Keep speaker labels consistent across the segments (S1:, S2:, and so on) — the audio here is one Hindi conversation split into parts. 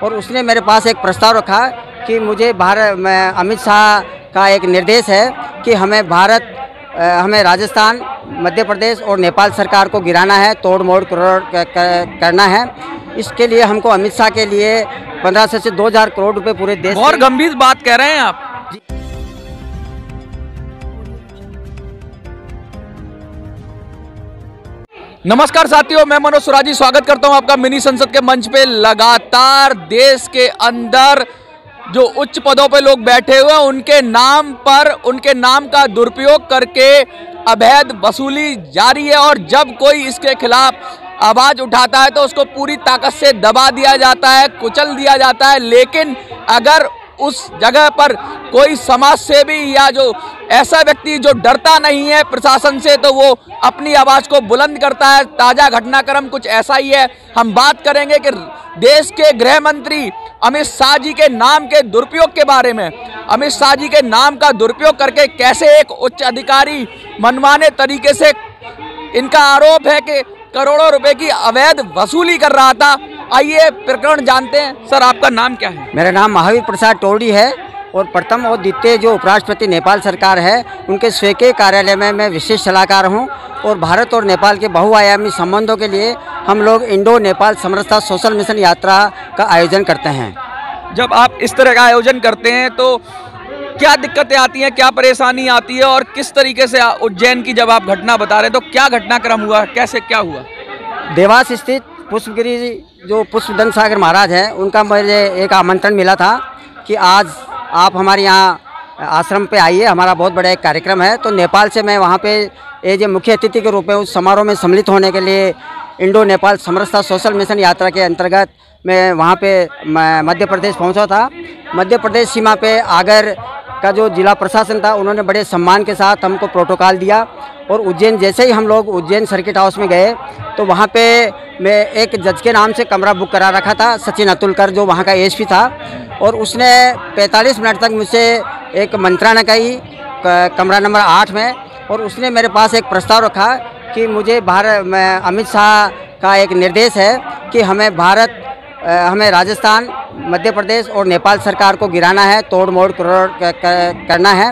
S1: और उसने मेरे पास एक प्रस्ताव रखा कि मुझे अमित शाह का एक निर्देश है कि हमें राजस्थान, मध्य प्रदेश और नेपाल सरकार को गिराना है, तोड़ मोड़ करना है। इसके लिए हमको अमित शाह के लिए 1500 से 2000 करोड़ रुपए पूरे देश।
S2: और गंभीर बात कह रहे हैं आप। नमस्कार साथियों, मैं मनोज सुराजी स्वागत करता हूं आपका मिनी संसद के मंच पे। लगातार देश के अंदर जो उच्च पदों पे लोग बैठे हुए हैं उनके नाम का दुरुपयोग करके अवैध वसूली जारी है, और जब कोई इसके खिलाफ आवाज उठाता है तो उसको पूरी ताकत से दबा दिया जाता है, कुचल दिया जाता है। लेकिन अगर उस जगह पर कोई समाज सेवी या जो ऐसा व्यक्ति जो डरता नहीं है प्रशासन से, तो वो अपनी आवाज को बुलंद करता है। ताजा घटनाक्रम कुछ ऐसा ही है। हम बात करेंगे कि देश के गृह मंत्री अमित शाह जी के नाम के दुरुपयोग के बारे में। अमित शाह जी के नाम का दुरुपयोग करके कैसे एक उच्च अधिकारी मनमाने तरीके से, इनका आरोप है कि करोड़ों रुपए की अवैध वसूली कर रहा था। आइए प्रकरण जानते हैं। सर, आपका नाम क्या है?
S1: मेरा नाम महावीर प्रसाद टोडी है और प्रथम और द्वितीय जो उपराष्ट्रपति नेपाल सरकार है उनके स्वीकृत कार्यालय में मैं विशेष सलाहकार हूं। और भारत और नेपाल के बहुआयामी संबंधों के लिए हम लोग इंडो नेपाल समरसता सोशल मिशन यात्रा का आयोजन करते हैं।
S2: जब आप इस तरह का आयोजन करते हैं तो क्या दिक्कतें आती हैं, क्या परेशानी आती है, और किस तरीके से उज्जैन की जब आप घटना बता रहे हैं तो क्या घटनाक्रम हुआ, कैसे क्या हुआ?
S1: देवास स्थित पुष्पगिरी जो पुष्पदंत सागर महाराज हैं, उनका मुझे एक आमंत्रण मिला था कि आज आप हमारे यहाँ आश्रम पे आइए, हमारा बहुत बड़ा एक कार्यक्रम है। तो नेपाल से मैं वहाँ पे एज ए मुख्य अतिथि के रूप में उस समारोह में सम्मिलित होने के लिए इंडो नेपाल समरसता सोशल मिशन यात्रा के अंतर्गत मैं वहाँ पे मध्य प्रदेश पहुँचा था। मध्य प्रदेश सीमा पे आगर का जो जिला प्रशासन था, उन्होंने बड़े सम्मान के साथ हमको प्रोटोकॉल दिया। और उज्जैन जैसे ही हम लोग उज्जैन सर्किट हाउस में गए तो वहाँ पे मैं एक जज के नाम से कमरा बुक करा रखा था, सचिन अतुलकर जो वहाँ का एसपी था। और उसने 45 मिनट तक मुझसे एक मंत्रणा की कमरा नंबर 8 में, और उसने मेरे पास एक प्रस्ताव रखा कि मुझे अमित शाह का एक निर्देश है कि हमें राजस्थान, मध्य प्रदेश और नेपाल सरकार को गिराना है, तोड़ मोड़ करना है।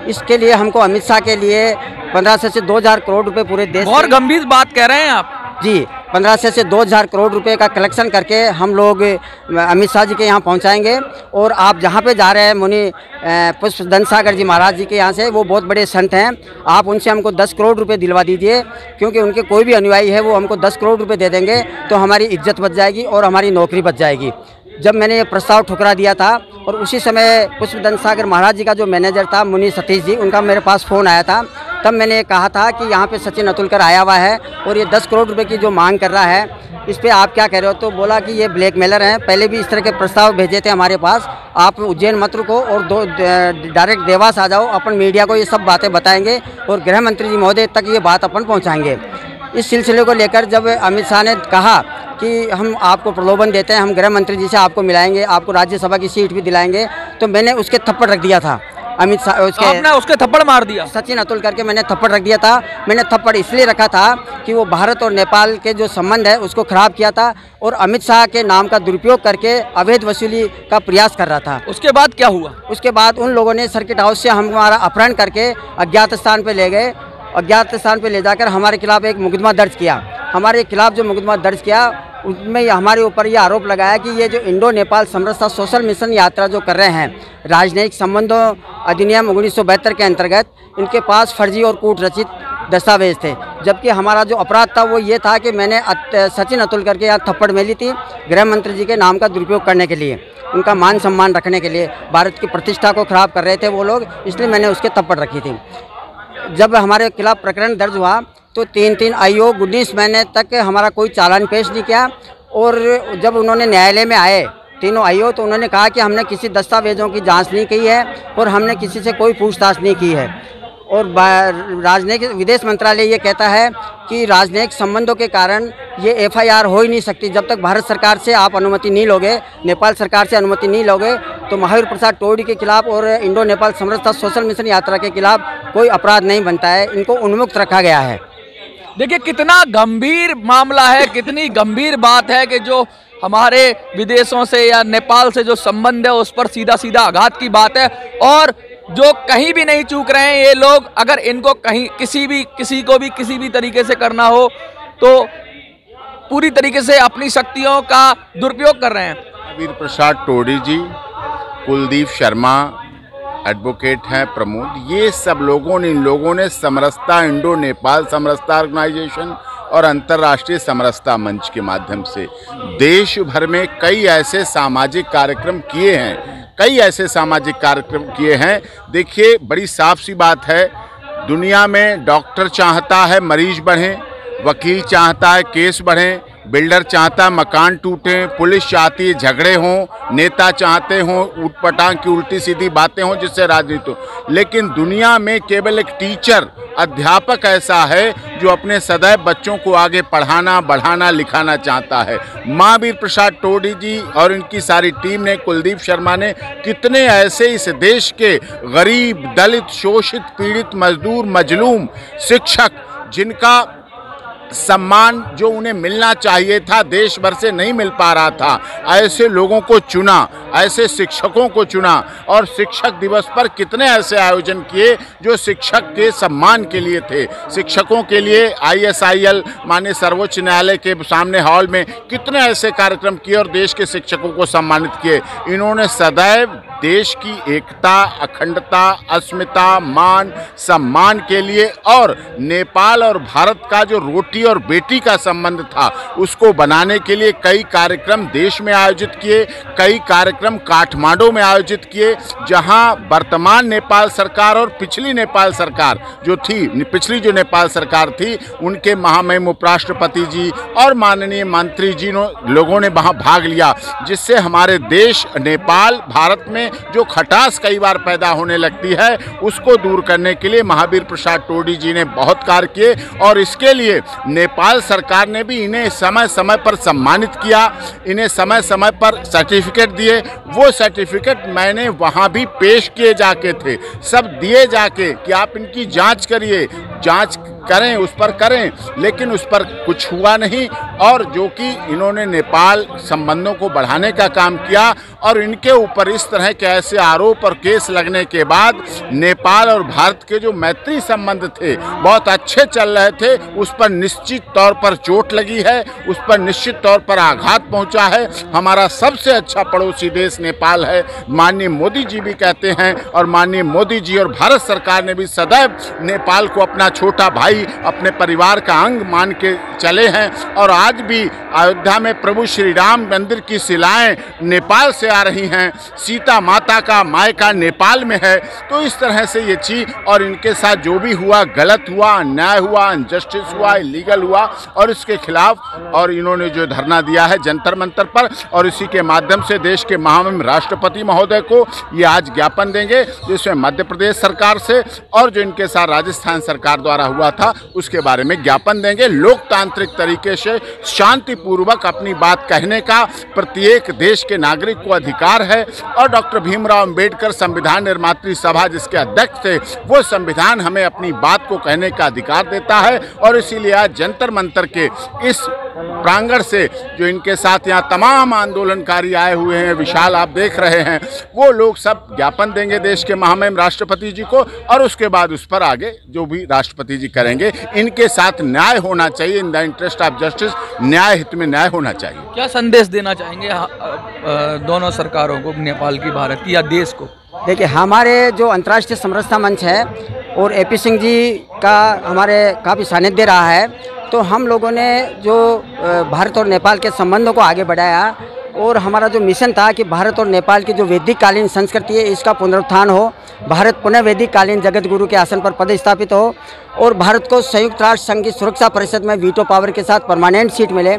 S1: इसके लिए हमको अमित शाह के लिए 1500 से 2000 करोड़ रुपए पूरे देश।
S2: और गंभीर बात कह रहे हैं आप।
S1: जी, 1500 से 2000 करोड़ रुपए का कलेक्शन करके हम लोग अमित शाह जी के यहाँ पहुँचाएंगे। और आप जहाँ पे जा रहे हैं मुनि पुष्पदंत सागर जी महाराज जी के यहाँ से, वो बहुत बड़े संत हैं, आप उनसे हमको 10 करोड़ रुपए दिलवा दीजिए, क्योंकि उनके कोई भी अनुयायी है वो हमको 10 करोड़ रुपए दे देंगे तो हमारी इज्जत बच जाएगी और हमारी नौकरी बच जाएगी। जब मैंने ये प्रस्ताव ठुकरा दिया था, और उसी समय पुष्पदंत सागर महाराज जी का जो मैनेजर था मुनि सतीश जी, उनका मेरे पास फ़ोन आया था। तब मैंने कहा था कि यहाँ पे सचिन अतुलकर आया हुआ है और ये 10 करोड़ रुपए की जो मांग कर रहा है, इस पे आप क्या कह रहे हो? तो बोला कि ये ब्लैकमेलर हैं, पहले भी इस तरह के प्रस्ताव भेजे थे हमारे पास, आप उज्जैन मत रुको और डायरेक्ट देवास आ जाओ, अपन मीडिया को ये सब बातें बताएंगे और गृह मंत्री जी महोदय तक ये बात अपन पहुँचाएँगे। इस सिलसिले को लेकर जब अमित शाह ने कहा कि हम आपको प्रलोभन देते हैं, हम गृह मंत्री जी से आपको मिलाएंगे, आपको राज्यसभा की सीट भी दिलाएंगे, तो मैंने उसके थप्पड़ रख दिया था। अमित शाह
S2: आपने उसके थप्पड़ मार दिया?
S1: सचिन अतुलकर के मैंने थप्पड़ रख दिया था। मैंने थप्पड़ इसलिए रखा था कि वो भारत और नेपाल के जो संबंध है उसको खराब किया था और अमित शाह के नाम का दुरुपयोग करके अवैध वसूली का प्रयास कर रहा था।
S2: उसके बाद क्या हुआ? उसके
S1: बाद उन लोगों ने सर्किट हाउस से हमारा अपहरण करके अज्ञात स्थान पर ले गए। अज्ञात स्थान पर ले जाकर हमारे खिलाफ एक मुकदमा दर्ज किया। हमारे खिलाफ जो मुकदमा दर्ज किया उसमें हमारे ऊपर ये आरोप लगाया कि ये जो इंडो नेपाल समरसता सोशल मिशन यात्रा जो कर रहे हैं, राजनयिक संबंधों अधिनियम 1972 के अंतर्गत इनके पास फर्जी और कूट रचित दस्तावेज थे। जबकि हमारा जो अपराध था वो ये था कि मैंने सचिन अतुलकर के यहाँ थप्पड़ मेली थी गृह मंत्री जी के नाम का दुरुपयोग करने के लिए, उनका मान सम्मान रखने के लिए। भारत की प्रतिष्ठा को खराब कर रहे थे वो लोग, इसलिए मैंने उसके थप्पड़ रखी थी। जब हमारे खिलाफ प्रकरण दर्ज हुआ तो 3 आयोग 19 महीने तक हमारा कोई चालान पेश नहीं किया। और जब उन्होंने न्यायालय में आए तीनों आयोग, तो उन्होंने कहा कि हमने किसी दस्तावेज़ों की जांच नहीं की है और हमने किसी से कोई पूछताछ नहीं की है। और राजनयिक विदेश मंत्रालय ये कहता है कि राजनयिक संबंधों के कारण ये एफआईआर हो ही नहीं सकती जब तक भारत सरकार से आप अनुमति नहीं लोगे, नेपाल सरकार से अनुमति नहीं लोगे। तो महावीर प्रसाद टोडी के खिलाफ और इंडो नेपाल समरसता सोशल मिशन यात्रा के खिलाफ कोई अपराध नहीं बनता है, इनको उन्मुक्त रखा गया है।
S2: देखिए कितना गंभीर मामला है, कितनी गंभीर बात है कि जो हमारे विदेशों से या नेपाल से जो संबंध है उस पर सीधा सीधा आघात की बात है। और जो कहीं भी नहीं चूक रहे हैं ये लोग, अगर इनको कहीं किसी को भी किसी भी तरीके से करना हो तो पूरी तरीके से अपनी शक्तियों का दुरुपयोग कर रहे हैं।
S3: महावीर प्रसाद टोडी जी, कुलदीप शर्मा एडवोकेट हैं, प्रमोद, ये सब लोगों ने, इन लोगों ने समरसता, इंडो नेपाल समरसता ऑर्गेनाइजेशन और अंतर्राष्ट्रीय समरसता मंच के माध्यम से देश भर में कई ऐसे सामाजिक कार्यक्रम किए हैं, देखिए बड़ी साफ सी बात है, दुनिया में डॉक्टर चाहता है मरीज बढ़ें, वकील चाहता है केस बढ़ें, बिल्डर चाहता है मकान टूटें, पुलिस चाहती है झगड़े हों, नेता चाहते हों ऊटपटांग की उल्टी सीधी बातें हों जिससे राजनीति हो। लेकिन दुनिया में केवल एक टीचर, अध्यापक ऐसा है जो अपने सदैव बच्चों को आगे पढ़ाना, बढ़ाना, लिखाना चाहता है। महावीर प्रसाद टोडी जी और इनकी सारी टीम ने, कुलदीप शर्मा ने, कितने ऐसे इस देश के गरीब, दलित, शोषित, पीड़ित, मजदूर, मजलूम, शिक्षक, जिनका सम्मान जो उन्हें मिलना चाहिए था देश भर से नहीं मिल पा रहा था, ऐसे लोगों को चुना, ऐसे शिक्षकों को चुना। और शिक्षक दिवस पर कितने ऐसे आयोजन किए जो शिक्षक के सम्मान के लिए थे, शिक्षकों के लिए। ISIL माननीय सर्वोच्च न्यायालय के सामने हॉल में कितने ऐसे कार्यक्रम किए और देश के शिक्षकों को सम्मानित किए। इन्होंने सदैव देश की एकता, अखंडता, अस्मिता, मान, सम्मान के लिए और नेपाल और भारत का जो रोटी और बेटी का संबंध था उसको बनाने के लिए कई कार्यक्रम देश में आयोजित किए, कई कार्यक्रम काठमांडू में आयोजित किए, जहां वर्तमान नेपाल सरकार और पिछली नेपाल सरकार जो थी, पिछली जो नेपाल सरकार थी, उनके महामहिम उपराष्ट्रपति जी और माननीय मंत्री जी लोगों ने वहां भाग लिया, जिससे हमारे देश नेपाल भारत में जो खटास कई बार पैदा होने लगती है उसको दूर करने के लिए महावीर प्रसाद टोडी जी ने बहुत कार्य किए। और इसके लिए नेपाल सरकार ने भी इन्हें समय समय पर सम्मानित किया, इन्हें समय समय पर सर्टिफिकेट दिए। वो सर्टिफिकेट मैंने वहाँ भी पेश किए जाके थे, सब दिए जाके कि आप इनकी जांच करिए, जांच करें, उस पर करें, लेकिन उस पर कुछ हुआ नहीं। और जो कि इन्होंने नेपाल संबंधों को बढ़ाने का काम किया और इनके ऊपर इस तरह के ऐसे आरोप और केस लगने के बाद नेपाल और भारत के जो मैत्री संबंध थे बहुत अच्छे चल रहे थे, उस पर निश्चित तौर पर चोट लगी है, उस पर निश्चित तौर पर आघात पहुंचा है। हमारा सबसे अच्छा पड़ोसी देश नेपाल है, माननीय मोदी जी भी कहते हैं, और माननीय मोदी जी और भारत सरकार ने भी सदैव नेपाल को अपना छोटा भाई, अपने परिवार का अंग मान के चले हैं। और आज भी अयोध्या में प्रभु श्री राम मंदिर की शिलाएं नेपाल से आ रही हैं, सीता माता का मायका नेपाल में है। तो इस तरह से ये चीज, और इनके साथ जो भी हुआ गलत हुआ, अन्याय हुआ, अनजस्टिस हुआ, इलीगल हुआ, और इसके खिलाफ और इन्होंने जो धरना दिया है जंतर मंतर पर, और इसी के माध्यम से देश के महामहिम राष्ट्रपति महोदय को ये आज ज्ञापन देंगे, जिसमें मध्य प्रदेश सरकार से और जो इनके साथ राजस्थान सरकार द्वारा हुआ था उसके बारे में ज्ञापन देंगे। लोकतांत्रिक तरीके से शांतिपूर्वक अपनी बात कहने का प्रत्येक देश के नागरिक को अधिकार है। और डॉक्टर भीमराव अंबेडकर संविधान निर्मात्री सभा जिसके अध्यक्ष थे, वो संविधान हमें अपनी बात को कहने का अधिकार देता है। और इसीलिए आज जंतर मंतर के इस प्रांगण से जो इनके साथ यहाँ तमाम आंदोलनकारी आए हुए हैं, विशाल आप देख रहे हैं, वो लोग सब ज्ञापन देंगे देश के महामहिम राष्ट्रपति जी को, और उसके बाद उस पर आगे जो भी राष्ट्रपति जी करेंगे। इनके साथ न्याय होना चाहिए, in the interest of justice, न्याय हित में न्याय होना चाहिए।
S2: क्या संदेश देना चाहेंगे दोनों सरकारों को, नेपाल की, भारत की, या देश को?
S1: देखिए, हमारे जो अंतर्राष्ट्रीय समरसता मंच है और AP सिंह जी का हमारे काफ़ी सानिध्य रहा है, तो हम लोगों ने जो भारत और नेपाल के संबंधों को आगे बढ़ाया, और हमारा जो मिशन था कि भारत और नेपाल की जो वैदिक कालीन संस्कृति है इसका पुनरुत्थान हो, भारत पुनः वैदिक कालीन जगत गुरु के आसन पर पदस्थापित हो, और भारत को संयुक्त राष्ट्र संघ की सुरक्षा परिषद में वीटो पावर के साथ परमानेंट सीट मिले।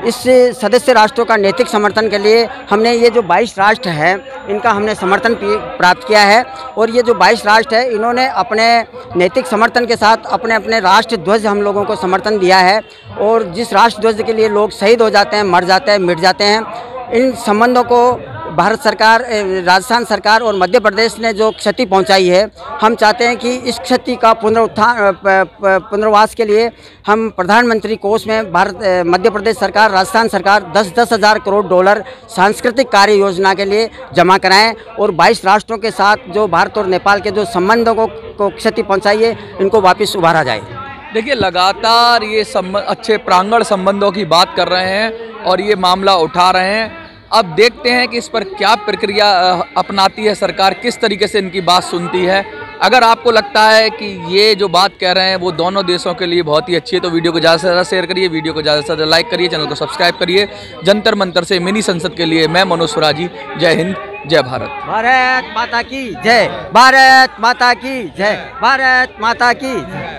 S1: इस सदस्य राष्ट्रों का नैतिक समर्थन के लिए हमने ये जो 22 राष्ट्र हैं इनका हमने समर्थन प्राप्त किया है। और ये जो 22 राष्ट्र है इन्होंने अपने नैतिक समर्थन के साथ अपने अपने राष्ट्र ध्वज हम लोगों को समर्थन दिया है। और जिस राष्ट्र ध्वज के लिए लोग शहीद हो जाते हैं, मर जाते हैं, मिट जाते हैं, इन संबंधों को भारत सरकार, राजस्थान सरकार और मध्य प्रदेश ने जो क्षति पहुंचाई है, हम चाहते हैं कि इस क्षति का पुनर्वास के लिए हम प्रधानमंत्री कोष में मध्य प्रदेश सरकार, राजस्थान सरकार 10-10 हज़ार करोड़ डॉलर सांस्कृतिक कार्य योजना के लिए जमा कराएं और 22 राष्ट्रों के साथ जो भारत और नेपाल के जो संबंधों को क्षति पहुंचाई है, इनको वापस उभारा जाए।
S2: देखिए, लगातार ये अच्छे प्रांगण संबंधों की बात कर रहे हैं और ये मामला उठा रहे हैं। अब देखते हैं कि इस पर क्या प्रक्रिया अपनाती है सरकार, किस तरीके से इनकी बात सुनती है। अगर आपको लगता है कि ये जो बात कह रहे हैं वो दोनों देशों के लिए बहुत ही अच्छी है तो वीडियो को ज़्यादा से ज़्यादा शेयर करिए, वीडियो को ज़्यादा से ज़्यादा लाइक करिए, चैनल को सब्सक्राइब करिए। जंतर मंतर से मिनी संसद के लिए मैं मनोज सुराजी। जय हिंद, जय भारत।
S1: भारत माता की जय, भारत माता की जय, भारत माता की जय।